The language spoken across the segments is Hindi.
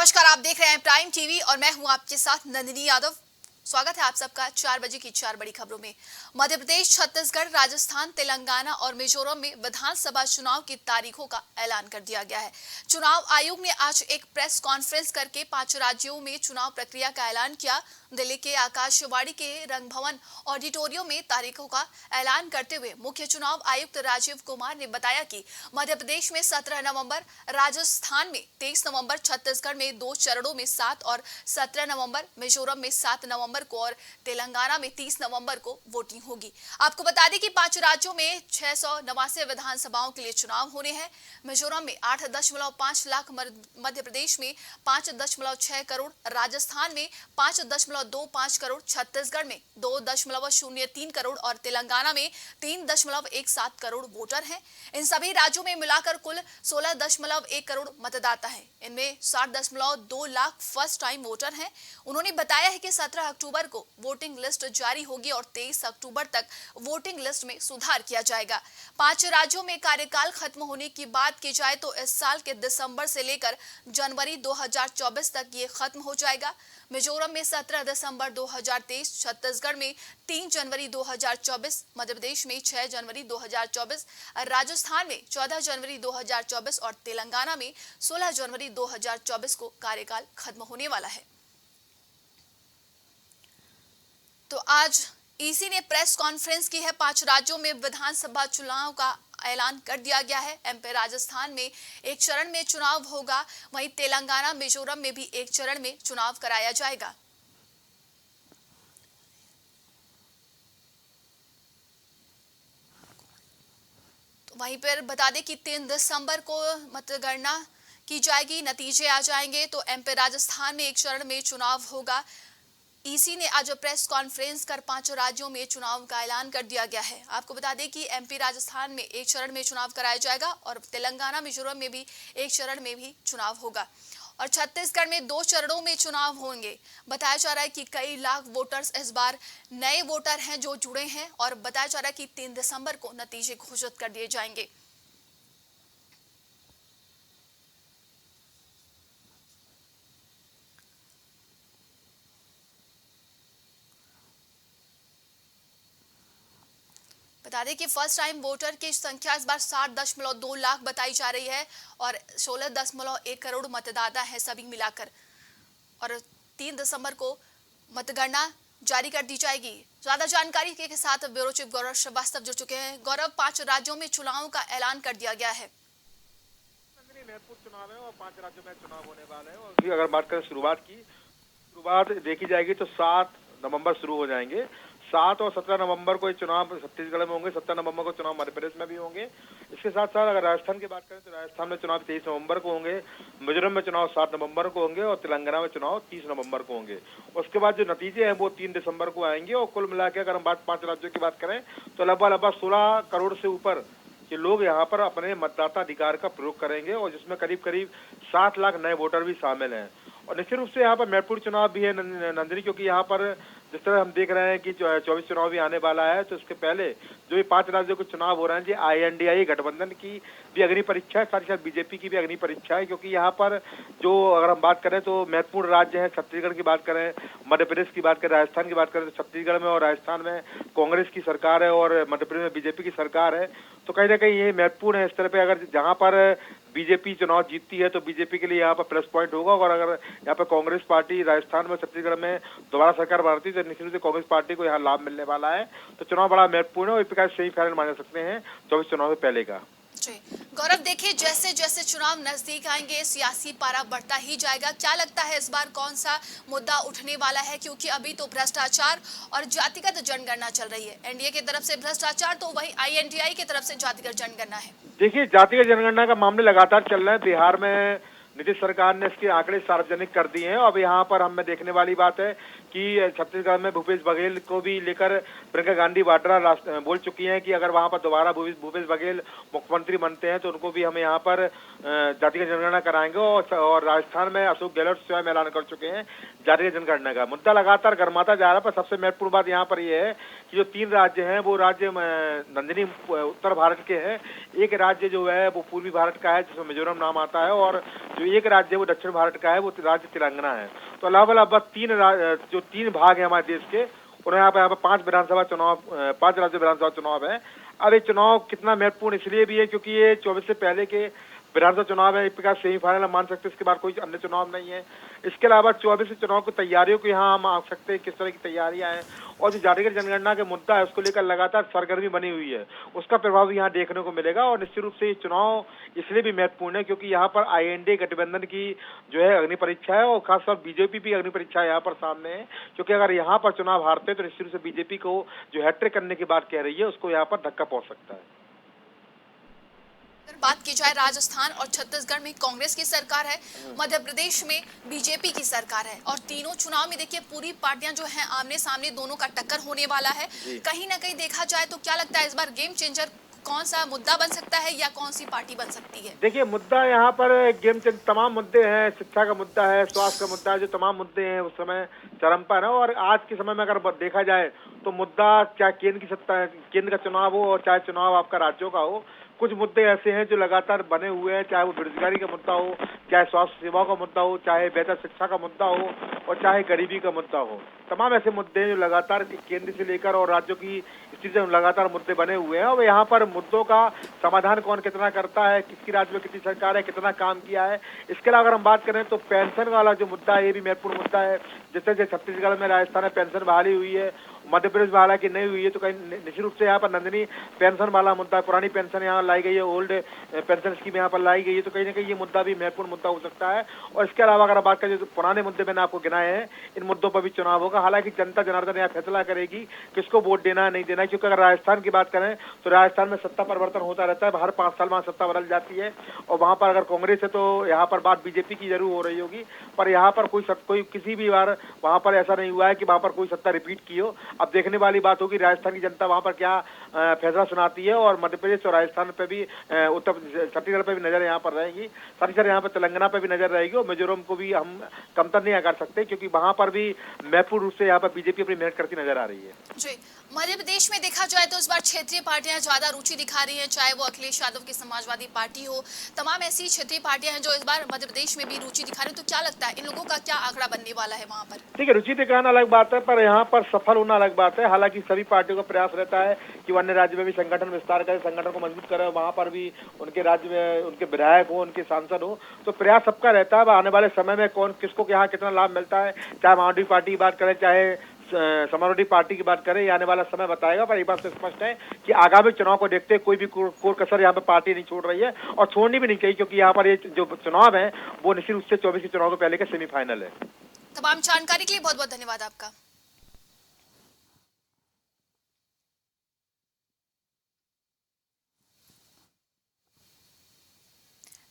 नमस्कार, आप देख रहे हैं प्राइम टीवी और मैं हूं आपके साथ नंदिनी यादव। स्वागत है आप सबका 4 बजे की 4 बड़ी खबरों में। मध्य प्रदेश, छत्तीसगढ़, राजस्थान, तेलंगाना और मिजोरम में विधानसभा चुनाव की तारीखों का ऐलान कर दिया गया है। चुनाव आयोग ने आज एक प्रेस कॉन्फ्रेंस करके 5 राज्यों में चुनाव प्रक्रिया का ऐलान किया। दिल्ली के आकाशवाणी के रंग भवन ऑडिटोरियम में तारीखों का ऐलान करते हुए मुख्य चुनाव आयुक्त राजीव कुमार ने बताया कि मध्य प्रदेश में 17 नवंबर, राजस्थान में 23 नवंबर, छत्तीसगढ़ में 2 चरणों में 7 और 17 नवंबर, मिजोरम में 7 नवंबर को और तेलंगाना में 30 नवंबर को वोटिंग होगी। आपको बता दें कि 5 राज्यों में 689 विधानसभाओं के लिए चुनाव होने हैं। मिजोरम में 8.5 लाख, मध्य प्रदेश में 5.6 करोड़, राजस्थान में 5.25 करोड़, छत्तीसगढ़ में 2.03 करोड़ और तेलंगाना में 3.17 करोड़ वोटर हैं। इन सभी राज्यों में मिलाकर कुल 16.1 करोड़ मतदाता हैं। इनमें 60.2 लाख फर्स्ट टाइम वोटर हैं। उन्होंने बताया है कि 17 अक्टूबर को वोटिंग लिस्ट जारी होगी और 23 अक्टूबर तक वोटिंग लिस्ट में सुधार किया जाएगा। 5 राज्यों में कार्यकाल खत्म होने की बात की जाए तो इस साल के दिसंबर से लेकर जनवरी 2024 तक ये खत्म हो जाएगा। मिजोरम में 17 दिसंबर 2023, छत्तीसगढ़ में 3 जनवरी 2024, मध्य प्रदेश में 6 जनवरी 2024, राजस्थान में 14 जनवरी 2024 और तेलंगाना में 16 जनवरी 2024 को कार्यकाल खत्म होने वाला है। तो आज ईसी ने प्रेस कॉन्फ्रेंस की है। 5 राज्यों में विधानसभा चुनाव का ऐलान कर दिया गया है। एमपी राजस्थान में एक चरण में चुनाव होगा, वहीं तेलंगाना, मिजोरम में भी एक चरण में चुनाव कराया जाएगा। तो वहीं पर बता दें कि 3 दिसंबर को मतगणना की जाएगी, नतीजे आ जाएंगे तो एमपी राजस्थान में एक चरण में चुनाव होगा। ईसी ने आज प्रेस कॉन्फ्रेंस कर 5 राज्यों में चुनाव का ऐलान कर दिया गया है। आपको बता दें कि एमपी राजस्थान में एक चरण में चुनाव कराया जाएगा और तेलंगाना, मिजोरम में भी एक चरण में भी चुनाव होगा और छत्तीसगढ़ में 2 चरणों में चुनाव होंगे। बताया जा रहा है कि कई लाख वोटर्स इस बार नए वोटर हैं जो जुड़े हैं और बताया जा रहा है कि 3 दिसंबर को नतीजे घोषित कर दिए जाएंगे। बता दें कि फर्स्ट टाइम वोटर की संख्या इस बार 60.2 लाख बताई जा रही है और 16.1 करोड़ मतदाता है सभी मिलाकर और 3 दिसंबर को मतगणना जारी कर दी जाएगी। ज्यादा जानकारी के साथ ब्यूरो चीफ गौरव श्रीवास्तव जुड़ चुके हैं। गौरव, 5 राज्यों में चुनाव का ऐलान कर दिया गया है। महत्वपूर्ण चुनाव है और 5 राज्यों में चुनाव होने वाले हैं और अगर बात करें शुरुआत देखी जाएगी तो 7 नवंबर शुरू हो जाएंगे। 7 और 17 नवंबर को ये चुनाव छत्तीसगढ़ में होंगे, 17 नवंबर को चुनाव मध्य प्रदेश में भी होंगे। इसके साथ साथ अगर राजस्थान की बात करें तो राजस्थान में चुनाव 23 नवंबर को होंगे, मिजोरम में चुनाव 7 नवंबर को होंगे और तेलंगाना में चुनाव 30 नवंबर को होंगे। उसके बाद जो नतीजे हैं वो 3 दिसंबर को आएंगे और कुल मिला के अगर हम 5 राज्यों की बात करें तो लगभग 16 करोड़ से ऊपर कि लोग यहाँ पर अपने मतदाता अधिकार का प्रयोग करेंगे और जिसमें करीब करीब 7 लाख नए वोटर भी शामिल हैं। और निश्चित रूप से यहाँ पर महत्वपूर्ण चुनाव भी है नंदिनी, क्योंकि यहाँ पर जिस तरह हम देख रहे हैं कि 24 चुनाव भी आने वाला है, तो इसके पहले जो ये 5 राज्यों के चुनाव हो रहे हैं, INDI गठबंधन की भी अग्नि परीक्षा है, साथ ही साथ बीजेपी की भी अग्नि परीक्षा है। क्योंकि यहाँ पर जो अगर हम बात करें तो महत्वपूर्ण राज्य हैं, छत्तीसगढ़ की बात करें, मध्य प्रदेश की बात करें, राजस्थान की बात करें तो छत्तीसगढ़ में और राजस्थान में कांग्रेस की सरकार है और मध्य प्रदेश में बीजेपी की सरकार है। तो कहीं ना कहीं ये महत्वपूर्ण है। इस तरह पे अगर जहाँ पर बीजेपी चुनाव जीतती है तो बीजेपी के लिए यहाँ पर प्लस पॉइंट होगा और अगर यहाँ पर कांग्रेस पार्टी राजस्थान में, छत्तीसगढ़ में दोबारा सरकार बनाती है तो निश्चित रूप से कांग्रेस पार्टी को यहाँ लाभ मिलने वाला है। तो चुनाव बड़ा महत्वपूर्ण है और इस प्रकार सेमीफाइनल माने सकते हैं 24 चुनाव से पहले का। गौरव, देखिए जैसे जैसे चुनाव नजदीक आएंगे सियासी पारा बढ़ता ही जाएगा। क्या लगता है इस बार कौन सा मुद्दा उठने वाला है? क्योंकि अभी तो भ्रष्टाचार और जातिगत जनगणना चल रही है। एनडीए की तरफ से भ्रष्टाचार तो वहीं INDI की तरफ से जातिगत जनगणना है। देखिए, जातिगत जनगणना का मामले लगातार चल रहे हैं। बिहार में नीतीश सरकार ने इसके आंकड़े सार्वजनिक कर दिए हैं। अब यहाँ पर हमें देखने वाली बात है कि छत्तीसगढ़ में भूपेश बघेल को भी लेकर प्रियंका गांधी वाड्रा बोल चुकी हैं कि अगर वहाँ पर दोबारा भूपेश बघेल मुख्यमंत्री बनते हैं तो उनको भी हम यहाँ पर जातिगत जनगणना कराएंगे। और राजस्थान में अशोक गहलोत स्वयं ऐलान कर चुके हैं जातिगत जनगणना का। मुद्दा लगातार गर्माता जा रहा है, पर सबसे महत्वपूर्ण बात यहाँ पर यह है कि जो 3 राज्य हैं वो राज्य नंदिनी उत्तर भारत के हैं। एक राज्य जो है वो पूर्वी भारत का है जिसमें मिजोरम नाम आता है और जो एक राज्य है वो दक्षिण भारत का है, वो राज्य तेलंगाना है। तो अलावा अब जो तीन भाग है हमारे देश के, उन्हें यहाँ पर 5 राज्य विधानसभा चुनाव है। अब ये चुनाव कितना महत्वपूर्ण इसलिए भी है क्योंकि ये 24 से पहले के विधानसभा चुनाव है, एक प्रकार सेमीफाइनल मान सकते हैं, इसके बाद कोई अन्य चुनाव नहीं है। इसके अलावा 24 से चुनाव की तैयारियों को यहाँ हम आ सकते हैं, किस तरह की तैयारियां हैं, और जो जातिगत जनगणना के मुद्दा है उसको लेकर लगातार सरगर्मी बनी हुई है, उसका प्रभाव यहाँ देखने को मिलेगा। और निश्चित रूप से ये चुनाव इसलिए भी महत्वपूर्ण है क्योंकि यहाँ पर INDA गठबंधन की जो है अग्नि परीक्षा है, और खासतौर बीजेपी भी अग्नि परीक्षा यहाँ पर सामने है, क्योंकि अगर यहाँ पर चुनाव हारते हैं तो निश्चित रूप से बीजेपी को जो हैट्रिक करने की बात कह रही है उसको यहाँ पर धक्का पहुंच सकता है। अगर बात की जाए राजस्थान और छत्तीसगढ़ में कांग्रेस की सरकार है, मध्य प्रदेश में बीजेपी की सरकार है, और तीनों चुनाव में देखिए पूरी पार्टियां जो हैं आमने सामने, दोनों का टक्कर होने वाला है। कहीं ना कहीं देखा जाए तो क्या लगता है इस बार गेम चेंजर कौन सा मुद्दा बन सकता है या कौन सी पार्टी बन सकती है? देखिए, मुद्दा यहाँ पर गेम चेंज तमाम मुद्दे हैं, शिक्षा का मुद्दा है, स्वास्थ्य का मुद्दा है, जो तमाम मुद्दे हैं उस समय चरम पर है। और आज के समय में अगर देखा जाए तो मुद्दा चाहे केंद्र की सत्ता है, केंद्र का चुनाव हो और चाहे चुनाव आपका राज्यों का हो, कुछ मुद्दे ऐसे हैं जो लगातार बने हुए हैं, चाहे वो बेरोजगारी का मुद्दा हो, चाहे स्वास्थ्य सेवाओं का मुद्दा हो, चाहे बेहतर शिक्षा का मुद्दा हो, और चाहे गरीबी का मुद्दा हो। तमाम ऐसे मुद्दे हैं जो लगातार केंद्र से लेकर और राज्यों की स्थिति से लगातार मुद्दे बने हुए हैं। और यहाँ पर मुद्दों का समाधान कौन कितना करता है, किसकी राज्य में कितनी सरकार है, कितना काम किया है। इसके अलावा अगर हम बात करें तो पेंशन वाला जो मुद्दा है ये भी महत्वपूर्ण मुद्दा है। जैसे छत्तीसगढ़ में, राजस्थान में पेंशन बहाली हुई है, मध्य प्रदेश में हालांकि नहीं हुई है, तो कहीं निश्चित रूप से यहाँ पर नंदनी पेंशन वाला मुद्दा है, पुरानी पेंशन यहाँ लाई गई है, ओल्ड पेंशन स्कीम यहाँ पर लाई गई है, तो कहीं ना कहीं ये मुद्दा भी महत्वपूर्ण मुद्दा हो सकता है। और इसके अलावा अगर बात करें तो पुराने मुद्दे मैंने आपको गिनाए हैं, इन मुद्दों पर भी चुनाव होगा। हालांकि जनता जनार्दन यहाँ फैसला करेगी किसको वोट देना है नहीं देना है, क्योंकि अगर राजस्थान की बात करें तो राजस्थान में सत्ता परिवर्तन होता रहता है, हर 5 साल वहाँ सत्ता बदल जाती है, और वहाँ पर अगर कांग्रेस है तो यहाँ पर बात बीजेपी की जरूर हो रही होगी, पर यहाँ पर कोई किसी भी बार वहाँ पर ऐसा नहीं हुआ है कि वहाँ पर कोई सत्ता रिपीट की हो। अब देखने वाली बात होगी राजस्थान की जनता वहाँ पर क्या फैसला सुनाती है, और मध्य प्रदेश और राजस्थान पे भी, उत्तर छत्तीसगढ़ पे भी नजर यहाँ पर रहेगी, साथ ही साथ यहाँ पर तेलंगाना पे भी नजर रहेगी, और मिजोरम को भी हम कमतर नहीं कर सकते क्योंकि वहाँ पर भी महत्वपूर्ण रूप से यहाँ पर बीजेपी अपनी मेहनत करती नजर आ रही है। जी, मध्य प्रदेश में देखा जाए तो इस बार क्षेत्रीय पार्टियां ज्यादा रुचि दिखा रही हैं, चाहे वो अखिलेश यादव की समाजवादी पार्टी हो, तमाम ऐसी क्षेत्रीय पार्टियां हैं जो इस बार मध्य प्रदेश में भी रुचि दिखा रही हैं। तो क्या लगता है इन लोगों का क्या आंकड़ा बनने वाला है वहाँ पर? ठीक है, रुचि दिखाना अलग बात है, पर यहाँ पर सफल होना अलग बात है। हालांकि सभी पार्टियों का प्रयास रहता है कि वो अन्य राज्य में भी संगठन विस्तार करे, संगठन को मजबूत करे, वहाँ पर भी उनके राज्य में उनके विधायक हो, उनके सांसद हो, तो प्रयास सबका रहता है। आने वाले समय में कौन किसको यहाँ कितना लाभ मिलता है, चाहे माओवादी पार्टी की बात करें, चाहे समाजवादी पार्टी की बात करें, आने वाला समय बताएगा। पर एक बात तो स्पष्ट है कि आगामी चुनाव को देखते कोई भी कोर कसर यहाँ पे पार्टी नहीं छोड़ रही है, और छोड़नी भी नहीं चाहिए, क्योंकि यहाँ पर ये जो चुनाव है वो निश्चित रूप से 24 के चुनाव को पहले के सेमीफाइनल है। तमाम जानकारी के लिए बहुत बहुत धन्यवाद आपका।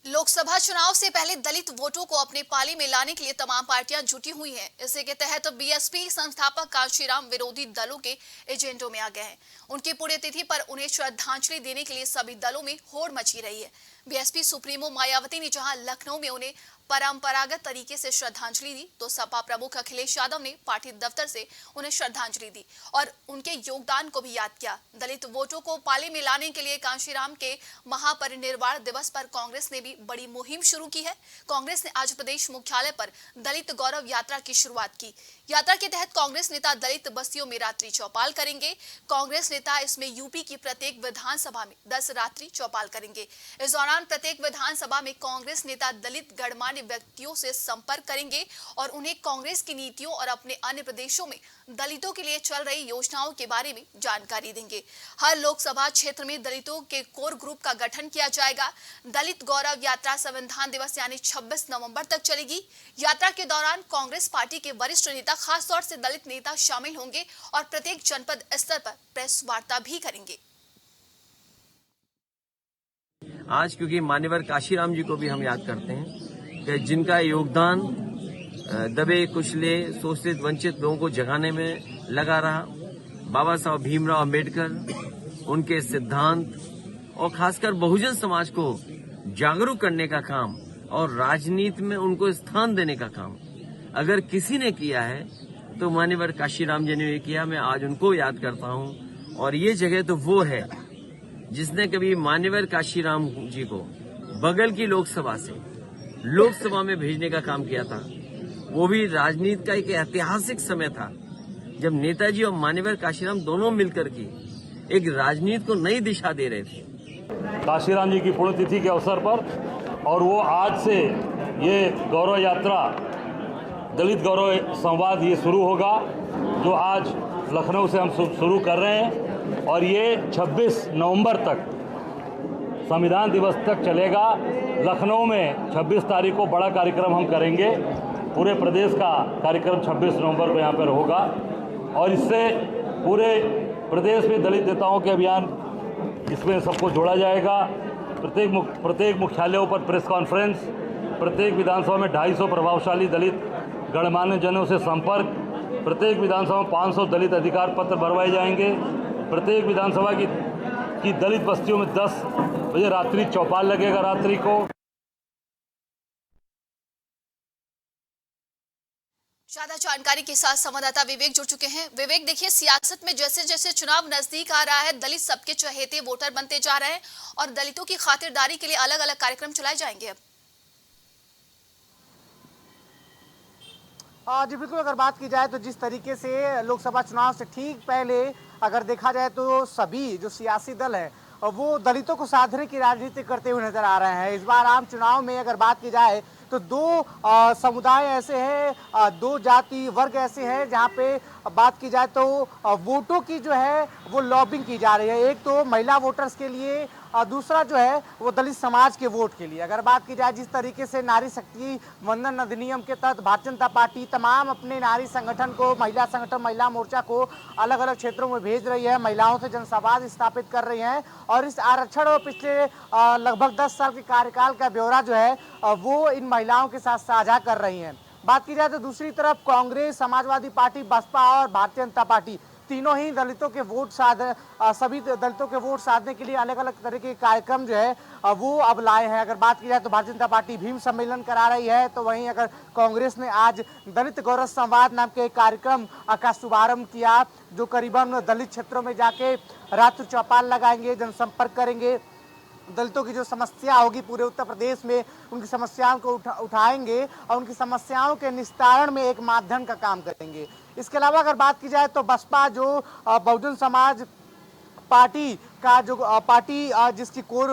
लोकसभा चुनाव से पहले दलित वोटों को अपने पाले में लाने के लिए तमाम पार्टियां जुटी हुई हैं। इसी के तहत बीएसपी संस्थापक कांशीराम विरोधी दलों के एजेंडों में आ गए हैं। उनकी पुण्यतिथि पर उन्हें श्रद्धांजलि देने के लिए सभी दलों में होड़ मची रही है। बीएसपी सुप्रीमो मायावती ने जहां लखनऊ में उन्हें परंपरागत तरीके से श्रद्धांजलि दी, तो सपा प्रमुख अखिलेश यादव ने पार्टी दफ्तर से उन्हें श्रद्धांजलि दी और उनके योगदान को भी याद किया। दलित वोटों को पाले में लाने के लिए कांशीराम के महापरिनिर्वाण दिवस पर कांग्रेस ने भी बड़ी मुहिम शुरू की है। कांग्रेस ने आज प्रदेश मुख्यालय पर दलित गौरव यात्रा की शुरुआत की। यात्रा के तहत कांग्रेस नेता दलित बस्तियों में रात्रि चौपाल करेंगे। कांग्रेस नेता इसमें यूपी की प्रत्येक विधानसभा में 10 रात्रि चौपाल करेंगे। इस दौरान प्रत्येक विधानसभा में कांग्रेस नेता दलित गणमान्य व्यक्तियों से संपर्क करेंगे और उन्हें कांग्रेस की नीतियों और अपने अन्य प्रदेशों में दलितों के लिए चल रही योजनाओं के बारे में जानकारी देंगे। हर लोकसभा क्षेत्र में दलितों के कोर ग्रुप का गठन किया जाएगा। दलित गौरव यात्रा संविधान दिवस यानी 26 नवंबर तक चलेगी। यात्रा के दौरान कांग्रेस पार्टी के वरिष्ठ नेता, खासतौर से दलित नेता शामिल होंगे और प्रत्येक जनपद स्तर पर प्रेस वार्ता भी करेंगे। आज क्योंकि मान्यवर काशीराम जी को भी हम याद करते हैं कि जिनका योगदान दबे कुचले शोषित वंचित लोगों को जगाने में लगा रहा, बाबा साहब भीमराव अंबेडकर, उनके सिद्धांत और खासकर बहुजन समाज को जागरूक करने का काम और राजनीति में उनको स्थान देने का काम अगर किसी ने किया है तो मान्यवर काशीराम जी ने किया। मैं आज उनको याद करता हूं और ये जगह तो वो है जिसने कभी मान्यवर काशीराम जी को बगल की लोकसभा से लोकसभा में भेजने का काम किया था। वो भी राजनीति का एक ऐतिहासिक समय था जब नेताजी और मान्यवर काशीराम दोनों मिलकर के एक राजनीति को नई दिशा दे रहे थे। काशीराम जी की पुण्यतिथि के अवसर पर और वो आज से ये गौरव यात्रा दलित गौरव संवाद ये शुरू होगा, जो आज लखनऊ से हम शुरू कर रहे हैं और ये 26 नवंबर तक संविधान दिवस तक चलेगा। लखनऊ में 26 तारीख को बड़ा कार्यक्रम हम करेंगे। पूरे प्रदेश का कार्यक्रम 26 नवंबर को यहाँ पर होगा और इससे पूरे प्रदेश में दलित नेताओं के अभियान इसमें सबको जोड़ा जाएगा। प्रत्येक मुख्यालयों पर प्रेस कॉन्फ्रेंस, प्रत्येक विधानसभा में 250 प्रभावशाली दलित गणमान्य जनों से संपर्क, प्रत्येक विधानसभा में 500 दलित अधिकार पत्र भरवाए जाएंगे। प्रत्येक विधानसभा की दलित बस्तियों में 10 बजे रात्रि चौपाल लगेगा रात्रि को। ज्यादा जानकारी के साथ संवाददाता विवेक जुड़ चुके हैं। विवेक, देखिए सियासत में जैसे जैसे चुनाव नजदीक आ रहा है, दलित सबके चहेते वोटर बनते जा रहे हैं और दलितों की खातिरदारी के लिए अलग अलग कार्यक्रम चलाए जाएंगे। अब जी बिल्कुल, अगर बात की जाए तो जिस तरीके से लोकसभा चुनाव से ठीक पहले अगर देखा जाए तो सभी जो सियासी दल है वो दलितों को साधने की राजनीति करते हुए नजर आ रहे हैं। इस बार आम चुनाव में अगर बात की जाए तो दो समुदाय ऐसे हैं, दो जाति वर्ग ऐसे हैं जहां पे बात की जाए तो वोटों की जो है वो लॉबिंग की जा रही है। एक तो महिला वोटर्स के लिए और दूसरा जो है वो दलित समाज के वोट के लिए। अगर बात की जाए जिस तरीके से नारी शक्ति वंदन अधिनियम के तहत भारतीय जनता पार्टी तमाम अपने नारी संगठन को, महिला संगठन, महिला मोर्चा को अलग अलग क्षेत्रों में भेज रही है, महिलाओं से जनसंवाद स्थापित कर रही है और इस आरक्षण और पिछले लगभग 10 साल के कार्यकाल का ब्यौरा जो है वो इन महिलाओं के साथ साझा कर रही हैं। बात की जाए तो दूसरी तरफ कांग्रेस, समाजवादी पार्टी, बसपा और भारतीय जनता पार्टी तीनों ही दलितों के वोट सभी दलितों के वोट साधने के लिए अलग अलग तरह के कार्यक्रम जो है वो अब लाए हैं। अगर बात की जाए तो भारतीय जनता पार्टी भीम सम्मेलन करा रही है, तो वहीं अगर कांग्रेस ने आज दलित गौरव संवाद नाम के कार्यक्रम का शुभारंभ किया, जो करीबन दलित क्षेत्रों में जाके रात्रि चौपाल लगाएंगे, जनसंपर्क करेंगे, दलितों की जो समस्या होगी पूरे उत्तर प्रदेश में उनकी समस्याओं को उठाएंगे और उनकी समस्याओं के निस्तारण में एक माध्यम का काम करेंगे। इसके अलावा अगर बात की जाए तो बसपा जो बहुजन समाज पार्टी का जो पार्टी जिसकी कोर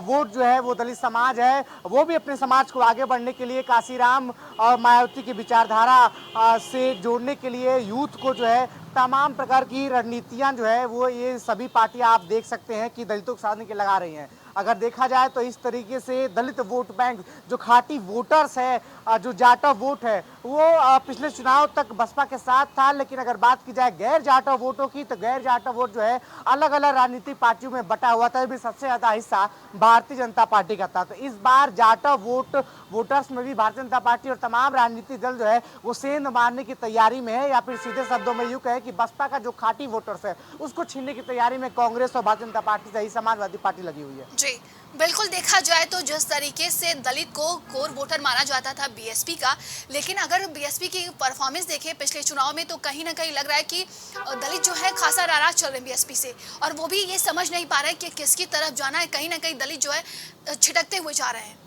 वोट जो है वो दलित समाज है, वो भी अपने समाज को आगे बढ़ने के लिए काशीराम और मायावती की विचारधारा से जोड़ने के लिए यूथ को जो है तमाम प्रकार की रणनीतियां जो है वो ये सभी पार्टियां आप देख सकते हैं कि दलितों को साधने के लगा रही हैं। अगर देखा जाए तो इस तरीके से दलित वोट बैंक जो खाटी वोटर्स है, जो जाटा वोट है, वो पिछले चुनाव तक बसपा के साथ था, लेकिन अगर बात की जाए गैर जाटा वोटों की तो गैर जाटा वोट जो है अलग अलग राजनीतिक पार्टियों में बटा हुआ था, भी सबसे ज्यादा हिस्सा भारतीय जनता पार्टी का था। तो इस बार जाटा वोटर्स में भी भारतीय जनता पार्टी और तमाम राजनीतिक दल जो है वो सेंध मारने की तैयारी में है, या फिर सीधे शब्दों में यूं कहे कि बसपा का जो खाटी वोटर्स है उसको छीनने की तैयारी में कांग्रेस और भारतीय जनता पार्टी सही समाजवादी पार्टी लगी हुई है। जी बिल्कुल, देखा जाए तो जिस तरीके से दलित को कोर वोटर माना जाता था बीएसपी का, लेकिन अगर बीएसपी की परफॉर्मेंस देखें पिछले चुनाव में तो कहीं ना कहीं लग रहा है कि दलित जो है खासा नाराज चल रहे हैं बीएसपी से, और वो भी ये समझ नहीं पा रहे हैं कि किसकी तरफ जाना है। कहीं ना कहीं दलित जो है छिटकते हुए जा रहे हैं।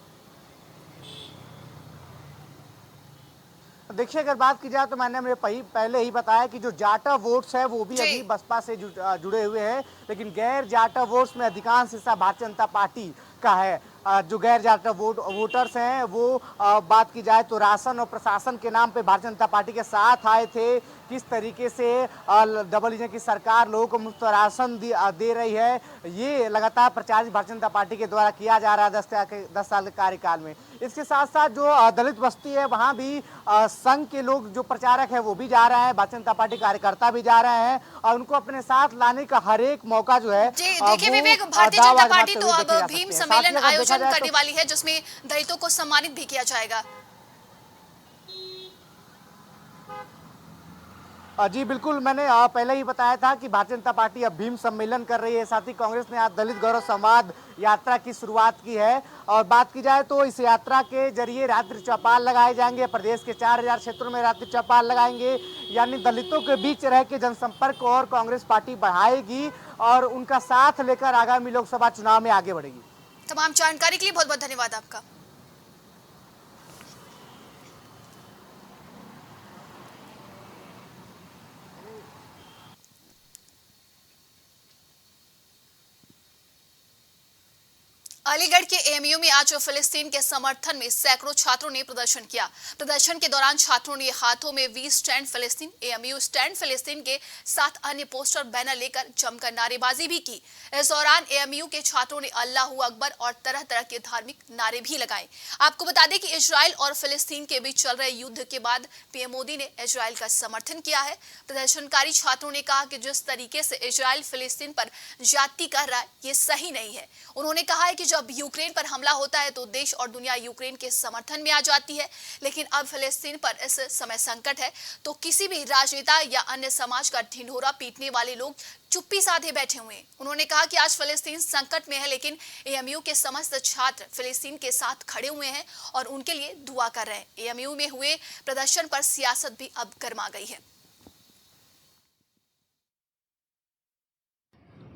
देखिए अगर बात की जाए तो मैंने पहले ही बताया कि जो जाटा वोट्स है वो भी अभी बसपा से जुड़े हुए हैं, लेकिन गैर जाटा वोट्स में अधिकांश हिस्सा भारतीय जनता पार्टी का है। जो गैर जाटा वोटर्स हैं वो बात की जाए तो राशन और प्रशासन के नाम पे भारतीय जनता पार्टी के साथ आए थे। किस तरीके से डबल इंजन की सरकार लोगों को मुफ्त राशन दे रही है, ये लगातार प्रचार भारतीय जनता पार्टी के द्वारा किया जा रहा है 10 साल के कार्यकाल में। इसके साथ साथ जो दलित बस्ती है वहाँ भी संघ के लोग जो प्रचारक है वो भी जा रहे हैं, भारतीय जनता पार्टी कार्यकर्ता भी जा रहे हैं और उनको अपने साथ लाने का हर एक मौका जो है। देखिए विवेक, भारतीय जनता पार्टी तो अब भीम सम्मेलन आयोजन करने वाली है जिसमें दलितों को सम्मानित भी किया जाएगा। जी बिल्कुल, मैंने पहले ही बताया था कि भारतीय जनता पार्टी अब भीम सम्मेलन कर रही है, साथ ही कांग्रेस ने आज दलित गौरव संवाद यात्रा की शुरुआत की है। और बात की जाए तो इस यात्रा के जरिए रात्रि चौपाल लगाए जाएंगे, प्रदेश के 4000 क्षेत्रों में रात्रि चौपाल लगाएंगे, यानी दलितों के बीच रह के जनसंपर्क को और कांग्रेस पार्टी बढ़ाएगी और उनका साथ लेकर आगामी लोकसभा चुनाव में आगे बढ़ेगी। तमाम जानकारी के लिए बहुत बहुत धन्यवाद आपका। अलीगढ़ के एएमयू में आज फिलिस्तीन के समर्थन में सैकड़ों छात्रों ने प्रदर्शन किया। प्रदर्शन के दौरान छात्रों ने हाथों में वी स्टैंड फिलिस्तीन, एएमयू स्टैंड फिलिस्तीन के 7 अन्य पोस्टर बैनर लेकर जमकर नारेबाजी भी की। इस दौरान एएमयू के छात्रों ने अल्लाहू अकबर और तरह तरह के धार्मिक नारे भी लगाए। आपको बता दें कि इजराइल और फिलिस्तीन के बीच चल रहे युद्ध के बाद पीएम मोदी ने इजराइल का समर्थन किया है। प्रदर्शनकारी छात्रों ने कहा कि जिस तरीके से इजराइल फिलिस्तीन पर ज्यादती कर रहा है, ये सही नहीं है। उन्होंने कहा है कि जब यूक्रेन पर हमला होता है तो देश और दुनिया यूक्रेन के समर्थन में आ जाती है, लेकिन अब फिलिस्तीन पर इस समय संकट है तो किसी भी राजनेता या अन्य समाज का ढिंढोरा पीटने वाले लोग चुप्पी साधे बैठे हुए हैं। उन्होंने कहा कि आज फिलिस्तीन संकट में है, लेकिन एएमयू के समस्त छात्र फिलिस्तीन के साथ खड़े हुए हैं और उनके लिए दुआ कर रहे हैं। एएमयू में हुए प्रदर्शन पर सियासत भी अब गर्मा गई है।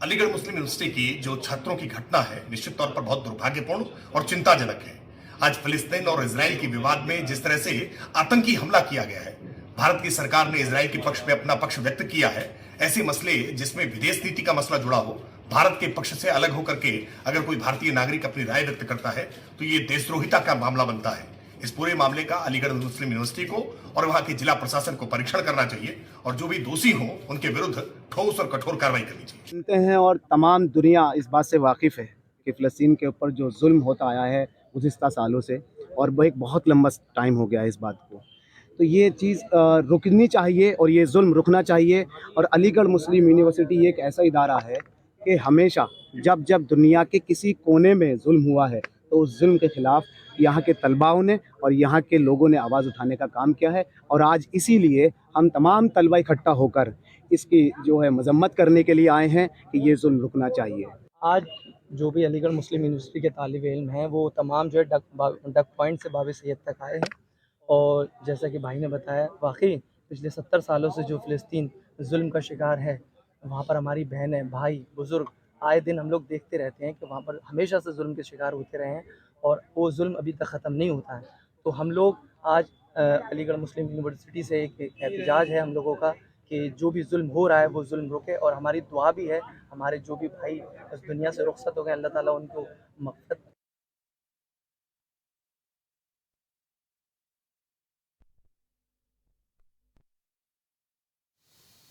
अलीगढ़ मुस्लिम यूनिवर्सिटी की जो छात्रों की घटना है निश्चित तौर पर बहुत दुर्भाग्यपूर्ण और चिंताजनक है। आज फिलिस्तीन और इजराइल के विवाद में जिस तरह से आतंकी हमला किया गया है, भारत की सरकार ने इजराइल के पक्ष में अपना पक्ष व्यक्त किया है। ऐसे मसले जिसमें विदेश नीति का मसला जुड़ा हो, भारत के पक्ष से अलग होकर के अगर कोई भारतीय नागरिक अपनी राय व्यक्त करता है तो ये देशद्रोहिता का मामला बनता है। इस पूरे मामले का अलीगढ़ मुस्लिम यूनिवर्सिटी को और वहां के जिला प्रशासन को परीक्षण करना चाहिए और जो भी दोषी हों उनके विरुद्ध ठोस और कठोर कार्रवाई करनी चाहिए। सुनते हैं और तमाम दुनिया इस बात से वाकिफ़ है कि फ़लस्तीन के ऊपर जो जुल्म होता आया है गुज़िस्ता सालों से, और वो एक बहुत लंबा टाइम हो गया है इस बात को, तो ये चीज़ रुकनी चाहिए और ये जुल्म रुकना चाहिए। और अलीगढ़ मुस्लिम यूनिवर्सिटी एक ऐसा इदारा है कि हमेशा जब जब दुनिया के किसी कोने में जुल्म हुआ है तो उस जुल्म के ख़िलाफ़ यहाँ के तलबाओं ने और यहाँ के लोगों ने आवाज़ उठाने का काम किया है। और आज इसीलिए हम तमाम तलबा इकट्ठा होकर इसकी जो है मजम्मत करने के लिए आए हैं कि ये जुल्म रुकना चाहिए। आज जो भी अलीगढ़ मुस्लिम यूनिवर्सिटी के तालिब इल्म हैं वो तमाम जो है डक पॉइंट से बाब सैयद तक आए हैं। और जैसा कि भाई ने बताया, वाकई पिछले 70 सालों से जो फ़लस्तीन जुल्म का शिकार है, वहाँ पर हमारी बहनें, भाई, बुज़ुर्ग आए दिन हम लोग देखते रहते हैं कि वहाँ पर हमेशा से जुल्म के शिकार होते रहे हैं और वो जुल्म अभी तक ख़त्म नहीं होता है। तो हम लोग आज अलीगढ़ मुस्लिम यूनिवर्सिटी से एक एहतजाज है हम लोगों का कि जो भी जुल्म हो रहा है वो जुल्म रुके। और हमारी दुआ भी है हमारे जो भी भाई इस दुनिया से रुखसत हो गए, अल्लाह ताला उनको मग़फ़िरत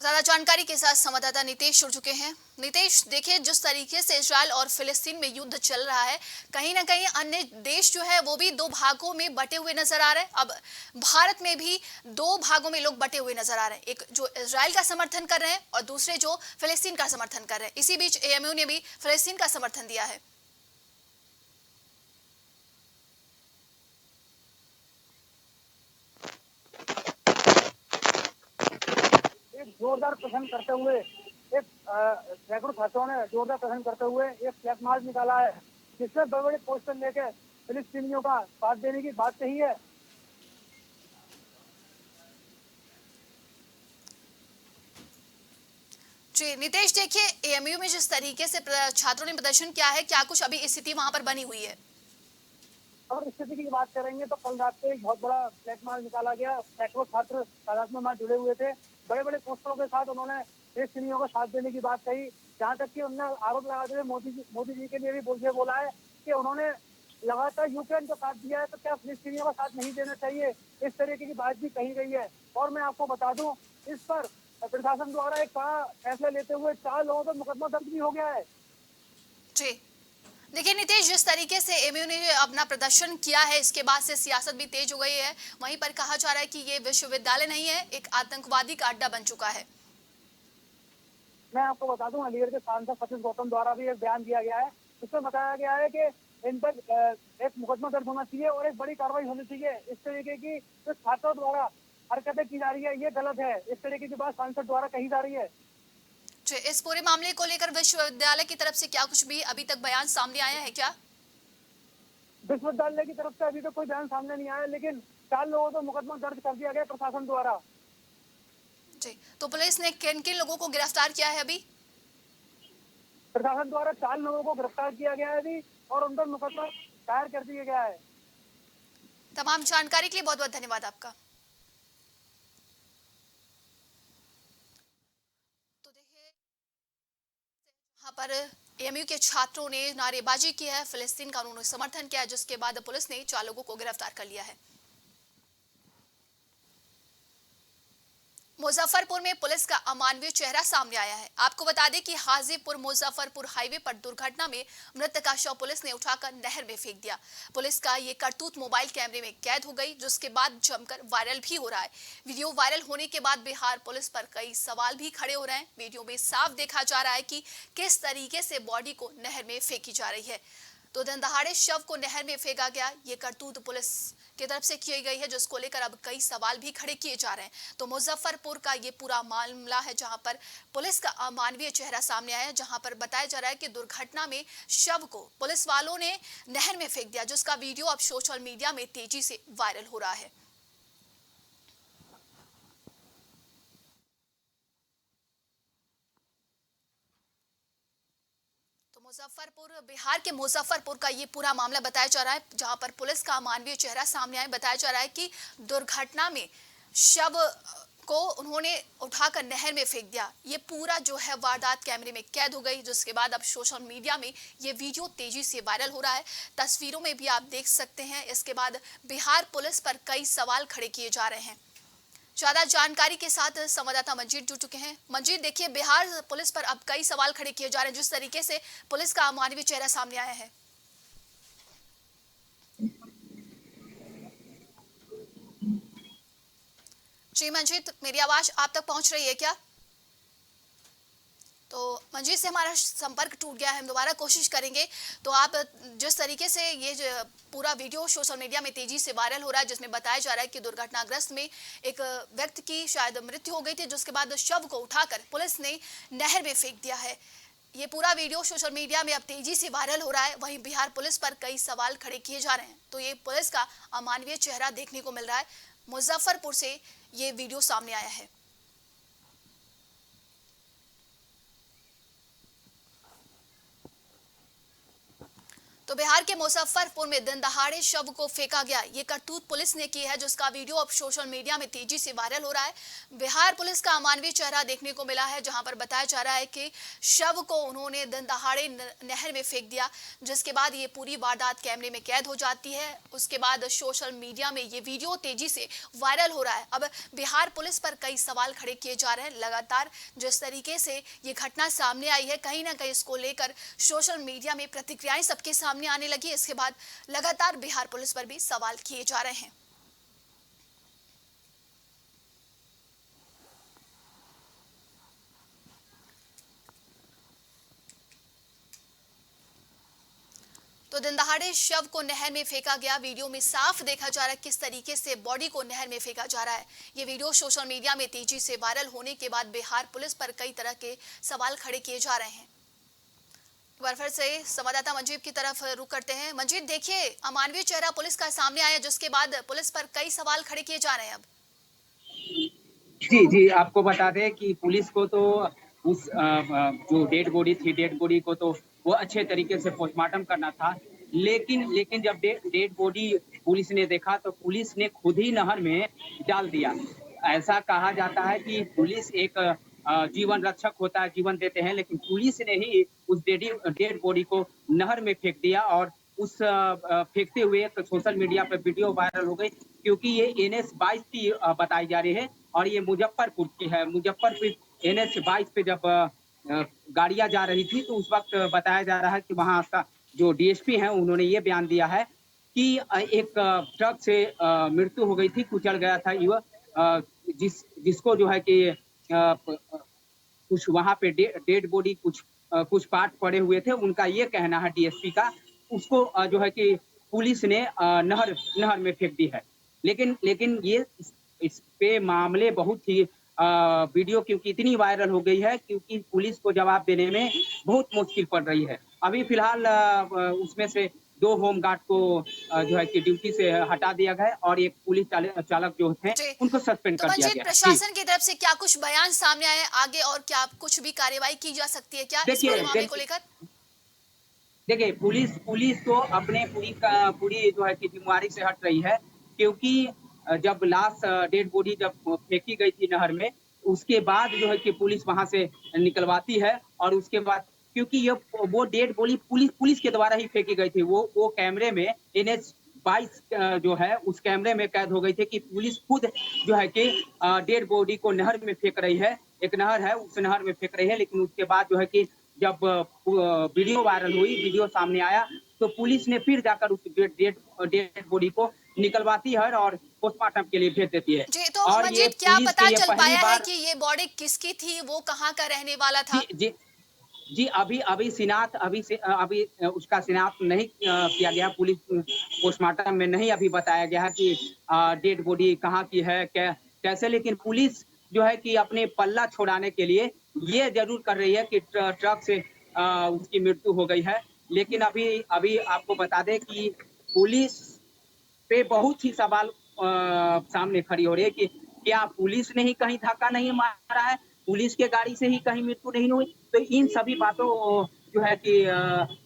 ज्यादा जानकारी के साथ संवाददाता नितेश जुड़ चुके हैं। नितेश, देखिए जिस तरीके से इजराइल और फिलिस्तीन में युद्ध चल रहा है, कहीं ना कहीं अन्य देश जो है वो भी दो भागों में बटे हुए नजर आ रहे हैं। अब भारत में भी दो भागों में लोग बटे हुए नजर आ रहे हैं, एक जो इजराइल का समर्थन कर रहे हैं और दूसरे जो फिलिस्तीन का समर्थन कर रहे हैं। इसी बीच एएमयू ने भी फिलिस्तीन का समर्थन दिया है। जोरदार प्रदर्शन करते हुए सैकड़ों छात्रों ने जोरदार प्रदर्शन करते हुए एक फ्लैग मार्च निकाला है, जिसमें बड़े बड़े पोस्टर लेकर फिलिस्तीनियों का साथ देने की बात कही है। जी नितेश, देखिए एएमयू में जिस तरीके से छात्रों ने प्रदर्शन किया है, क्या कुछ अभी स्थिति वहां पर बनी हुई है? और स्थिति की बात करेंगे तो कल रात को एक बहुत बड़ा फ्लैग मार्च निकाला गया। सैकड़ों छात्र तादाद में जुड़े हुए थे। बड़े बड़े पोस्टरों के साथ उन्होंने फिलिस्तीनियों को साथ देने की बात कही। जहाँ तक कि उन्होंने आरोप लगाते हुए मोदी जी के लिए भी बोला है कि उन्होंने लगातार यूक्रेन को साथ दिया है तो क्या फिलिस्तीनियों का साथ नहीं देना चाहिए, इस तरीके की बात भी कही गई है। और मैं आपको बता दूं, इस पर प्रशासन द्वारा एक बड़ा फैसला लेते हुए 4 लोगों पर मुकदमा दर्ज भी हो गया है। जी देखिए नितेश, जिस तरीके से एएमयू ने अपना प्रदर्शन किया है, इसके बाद से सियासत भी तेज हो गई है। वहीं पर कहा जा रहा है कि ये विश्वविद्यालय नहीं है, एक आतंकवादी का अड्डा बन चुका है। मैं आपको बता दूं, अलीगढ़ के सांसद सतीश गौतम द्वारा भी एक बयान दिया गया है। उसमें बताया गया है कि इन पर एक मुकदमा दर्ज होना चाहिए और एक बड़ी कार्रवाई होनी चाहिए। इस तरीके की जो छात्रों द्वारा हरकतें की जा रही है ये गलत है। इस तरीके की बात सांसद द्वारा कही जा रही है। इस पूरे मामले को लेकर विश्वविद्यालय की तरफ से क्या कुछ भी अभी तक बयान सामने आया है क्या? विश्वविद्यालय की तरफ से अभी तक कोई बयान सामने नहीं आया, लेकिन 4 लोगों पर मुकदमा दर्ज कर दिया गया प्रशासन द्वारा। जी, तो पुलिस ने किन किन लोगों को गिरफ्तार किया है अभी? प्रशासन द्वारा 4 लोगों को गिरफ्तार किया गया है अभी और उन पर मुकदमा दायर कर दिया गया है। तमाम जानकारी के लिए बहुत बहुत धन्यवाद आपका। तो देखिए यहाँ पर एएमयू के छात्रों ने नारेबाजी की है, फिलिस्तीन का उन्होंने समर्थन किया है, जिसके बाद पुलिस ने 4 लोगों को गिरफ्तार कर लिया है। मुजफ्फरपुर में पुलिस का अमानवीय चेहरा सामने आया है। आपको बता दें कि हाजीपुर मुजफ्फरपुर हाईवे पर दुर्घटना में मृतक का शव पुलिस ने उठाकर नहर में फेंक दिया। पुलिस का ये करतूत मोबाइल कैमरे में कैद हो गई, जिसके बाद जमकर वायरल भी हो रहा है। वीडियो वायरल होने के बाद बिहार पुलिस पर कई सवाल भी खड़े हो रहे हैं। वीडियो में साफ देखा जा रहा है कि किस तरीके से बॉडी को नहर में फेंकी जा रही है। तो दिन दहाड़े शव को नहर में फेंका गया, ये करतूत पुलिस की तरफ से की गई है, जिसको लेकर अब कई सवाल भी खड़े किए जा रहे हैं। तो मुजफ्फरपुर का ये पूरा मामला है, जहां पर पुलिस का अमानवीय चेहरा सामने आया है, जहां पर बताया जा रहा है कि दुर्घटना में शव को पुलिस वालों ने नहर में फेंक दिया, जिसका वीडियो अब सोशल मीडिया में तेजी से वायरल हो रहा है। मुजफ्फरपुर, बिहार के मुजफ्फरपुर का ये पूरा मामला बताया जा रहा है, जहां पर पुलिस का अमानवीय चेहरा सामने आया। बताया जा रहा है कि दुर्घटना में शव को उन्होंने उठाकर नहर में फेंक दिया। ये पूरा जो है वारदात कैमरे में कैद हो गई, जिसके बाद अब सोशल मीडिया में ये वीडियो तेजी से वायरल हो रहा है। तस्वीरों में भी आप देख सकते हैं। इसके बाद बिहार पुलिस पर कई सवाल खड़े किए जा रहे हैं। ज्यादा जानकारी के साथ संवाददाता मंजीत जुड़ चुके हैं। मंजीत, देखिए, बिहार पुलिस पर अब कई सवाल खड़े किए जा रहे हैं, जिस तरीके से पुलिस का अमानवीय चेहरा सामने आया है। जी मंजीत, मेरी आवाज आप तक पहुंच रही है क्या? तो मंजीत से हमारा संपर्क टूट गया है, हम दोबारा कोशिश करेंगे। तो आप जिस तरीके से ये पूरा वीडियो सोशल मीडिया में तेजी से वायरल हो रहा है, जिसमें बताया जा रहा है कि दुर्घटनाग्रस्त में एक व्यक्ति की शायद मृत्यु हो गई थी, जिसके बाद शव को उठाकर पुलिस ने नहर में फेंक दिया है। ये पूरा वीडियो सोशल मीडिया में अब तेजी से वायरल हो रहा है। वहीं बिहार पुलिस पर कई सवाल खड़े किए जा रहे हैं। तो ये पुलिस का अमानवीय चेहरा देखने को मिल रहा है। मुजफ्फरपुर से ये वीडियो सामने आया है। तो बिहार के मुजफ्फरपुर में दिन दहाड़े शव को फेंका गया, ये करतूत पुलिस ने की है, जिसका वीडियो अब सोशल मीडिया में तेजी से वायरल हो रहा है। बिहार पुलिस का अमानवीय चेहरा देखने को मिला है, जहां पर बताया जा रहा है कि शव को उन्होंने दिन दहाड़े नहर में फेंक दिया, जिसके बाद ये पूरी वारदात कैमरे में कैद हो जाती है। उसके बाद सोशल मीडिया में ये वीडियो तेजी से वायरल हो रहा है। अब बिहार पुलिस पर कई सवाल खड़े किए जा रहे हैं। लगातार जिस तरीके से ये घटना सामने आई है, कहीं ना कहीं इसको लेकर सोशल मीडिया में प्रतिक्रियाएं सबके सामने आने लगी। इसके बाद लगातार बिहार पुलिस पर भी सवाल किए जा रहे हैं। तो दिन दहाड़े शव को नहर में फेंका गया। वीडियो में साफ देखा जा रहा है किस तरीके से बॉडी को नहर में फेंका जा रहा है। ये वीडियो सोशल मीडिया में तेजी से वायरल होने के बाद बिहार पुलिस पर कई तरह के सवाल खड़े किए जा रहे हैं। एक बार फिर से संवाददाता मंजीत की तरफ रुख करते हैं। मंजीत, देखिए, अमानवीय चेहरा पुलिस का सामने आया, जिसके बाद पुलिस पर कई सवाल खड़े किए जा रहे हैं। अब जी, आपको बता दें कि पुलिस को तो उस जो डेड बॉडी को तो वो अच्छे तरीके से पोस्टमार्टम करना था, लेकिन जब डेड बॉडी पुलिस ने देखा तो पुलिस ने खुद ही नहर में डाल दिया। ऐसा कहा जाता है कि पुलिस एक जीवन रक्षक होता है, जीवन देते हैं, लेकिन पुलिस ने ही उस डेड बॉडी को नहर में फेंक दिया। और उस फेंकते हुए एक सोशल मीडिया पर वीडियो वायरल हो गई, क्योंकि ये NH 22 की बताई जा रही है और ये मुजफ्फरपुर की है। मुजफ्फरपुर NH 22 पे जब गाड़ियां जा रही थी तो उस वक्त बताया जा रहा है कि वहां का जो DSP है उन्होंने ये बयान दिया है कि एक ट्रक से मृत्यु हो गई थी, कुचल गया था युवक, जिसको जो है कि कुछ वहां पे डेड बॉडी कुछ पार्ट पड़े हुए थे। उनका ये कहना है DSP का, उसको जो है कि पुलिस ने नहर में फेंक दी है। लेकिन ये इस पे मामले बहुत ही वीडियो क्योंकि इतनी वायरल हो गई है, क्योंकि पुलिस को जवाब देने में बहुत मुश्किल पड़ रही है। अभी फिलहाल उसमें से 2 होमगार्ड को जो है कि ड्यूटी से हटा दिया गया और एक पुलिस चालक जो थे उनको सस्पेंड कर दिया गया। प्रशासन की तरफ से क्या कुछ बयान सामने आए आगे, और क्या कुछ भी कार्रवाई की जा सकती है क्या इस पूरे मामले को लेकर? देखिए, पुलिस तो अपने पूरी जो है कि जिम्मेवारी से हट रही है, क्योंकि जब लाश डेड बॉडी जब फेंकी गई थी नहर में, उसके बाद जो है कि पुलिस वहां से निकलवाती है और उसके बाद क्योंकि ये वो डेड बॉडी पुलिस के द्वारा ही फेंकी गई थी। वो कैमरे में NH-22 जो है उस कैमरे में कैद हो गई थी कि पुलिस खुद जो है कि डेड बॉडी को नहर में फेंक रही है। एक नहर है, उस नहर में फेंक रही है। लेकिन उसके बाद जो है कि जब वीडियो वायरल हुई, वीडियो सामने आया, तो पुलिस ने फिर जाकर उस डेड बॉडी को निकलवाती है और पोस्टमार्टम के लिए भेज देती है। जी, तो और ये मंजीत, क्या पुलिस पता की ये चल पहली पाया है बार कि ये बॉडी किसकी थी, वो कहाँ का रहने वाला था? जी, अभी शिनाख्त अभी उसका शिनाख्त नहीं किया गया। पुलिस पोस्टमार्टम में नहीं अभी बताया गया है कि डेड बॉडी कहाँ की है, कैसे। लेकिन पुलिस जो है कि अपने पल्ला छुड़ाने के लिए ये जरूर कर रही है कि ट्रक से उसकी मृत्यु हो गई है। लेकिन अभी आपको बता दें कि पुलिस पे बहुत ही सवाल सामने खड़ी हो रही है कि क्या पुलिस ने ही कहीं धक्का नहीं मारा है, पुलिस के गाड़ी से ही कहीं मृत्यु नहीं हुई। तो इन सभी बातों जो है कि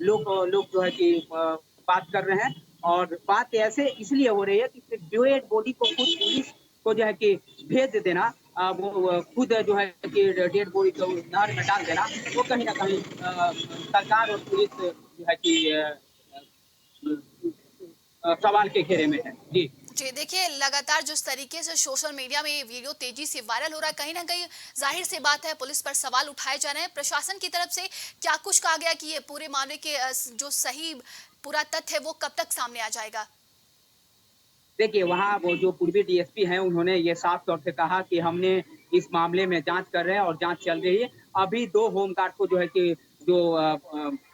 लोग जो है कि बात कर रहे हैं। और बात ऐसे इसलिए हो रही है कि डेड बॉडी को खुद पुलिस को जो है कि भेज देना, वो खुद जो है कि डेड बॉडी को नहर में डाल देना, वो कहीं ना कहीं सरकार और पुलिस जो है कि सवाल के घेरे में है। जी देखिए, लगातार जिस तरीके से सोशल मीडिया में ये वीडियो तेजी से वायरल हो रहा है, कहीं ना कहीं जाहिर सी बात है पुलिस पर सवाल उठाए जा रहे हैं। प्रशासन की तरफ से क्या कुछ कहा गया कि ये पूरे मामले के जो सही पूरा तथ्य है वो कब तक सामने आ जाएगा? देखिए, वहाँ वो जो पूर्वी DSP हैं, उन्होंने ये साफ तौर से कहा कि हमने इस मामले में जांच कर रहे हैं और जांच चल रही है। अभी 2 होमगार्ड को जो है कि जो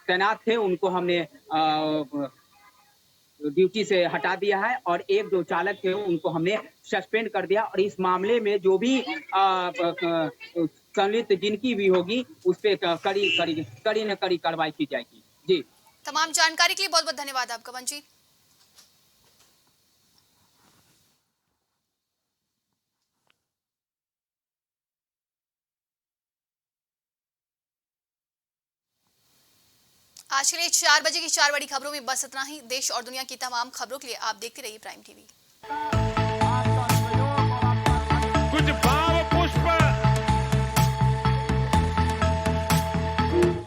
तैनात थे उनको हमने ड्यूटी से हटा दिया है और एक जो चालक थे उनको हमने सस्पेंड कर दिया। और इस मामले में जो भी संलिप्त जिनकी भी होगी उस पर कड़ी न कड़ी कार्रवाई की जाएगी। जी, तमाम जानकारी के लिए बहुत बहुत धन्यवाद आपका मंजीत। आज के लिए 4 बजे की 4 बड़ी खबरों में बस इतना ही। देश और दुनिया की तमाम खबरों के लिए आप देखते रहिए प्राइम टीवी। कुछ भाव पुष्प।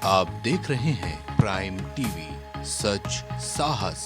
आप देख रहे हैं प्राइम टीवी, सच साहस